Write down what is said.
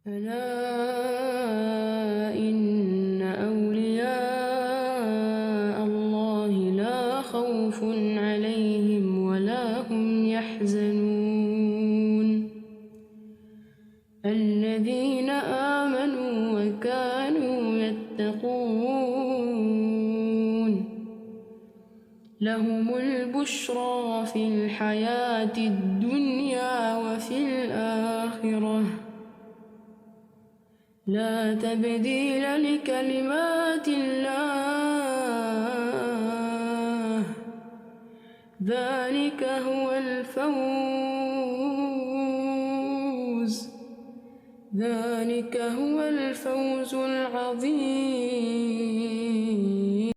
ألا إن أولياء الله لا خوف عليهم ولا هم يحزنون الذين آمنوا وكانوا يتقون لهم البشرى في الحياة الدنيا وفي الآخرة لا تبديل لكلمات الله ذلك هو الفوز العظيم.